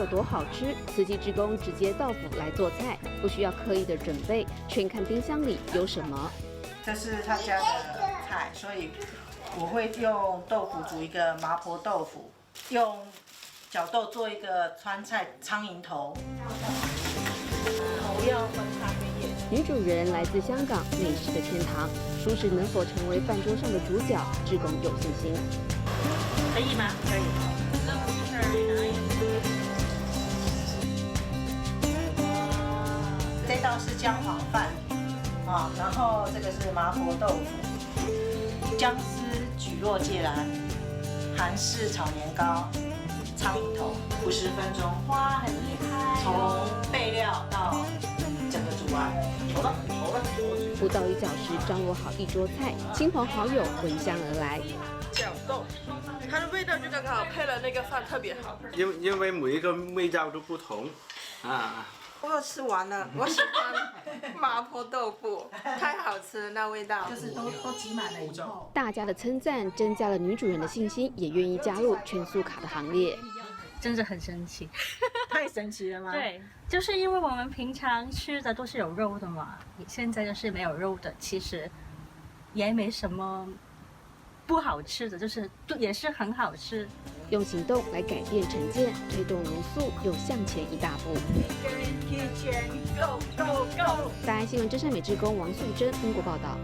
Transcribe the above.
有多好吃，慈济志工直接到府来做菜，不需要刻意的准备，全看冰箱里有什么。这是他家的菜，所以我会用豆腐煮一个麻婆豆腐，用角豆做一个川菜苍蝇头，头要分开跟叶。女主人来自香港，美食的天堂，熟食能否成为饭桌上的主角，志工有信心。可以吗？可以。这道是姜黄饭啊，然后这个是麻婆豆腐，姜丝蒟蒻芥兰，韩式炒年糕，苍蝇头，50分钟。哇，很厉害！从备料到整个煮完。不到1小时，张罗好一桌菜，亲朋好友闻香而来。角豆，它的味道就刚刚好，配了那个饭特别好。因为每一个味道都不同啊。我吃完了，我喜欢麻婆豆腐，太好吃了，那味道。就是都挤满了以后，大家的称赞增加了女主人的信心，也愿意加入全素卡的行列。真的很神奇，太神奇了吗？对，就是因为我们平常吃的都是有肉的嘛，现在就是没有肉的，其实也没什么不好吃的，就是也是很好吃。用行动来改变成见，推动茹素又向前一大步。提前 go go go！大爱新闻真善美志工王素贞英国报道。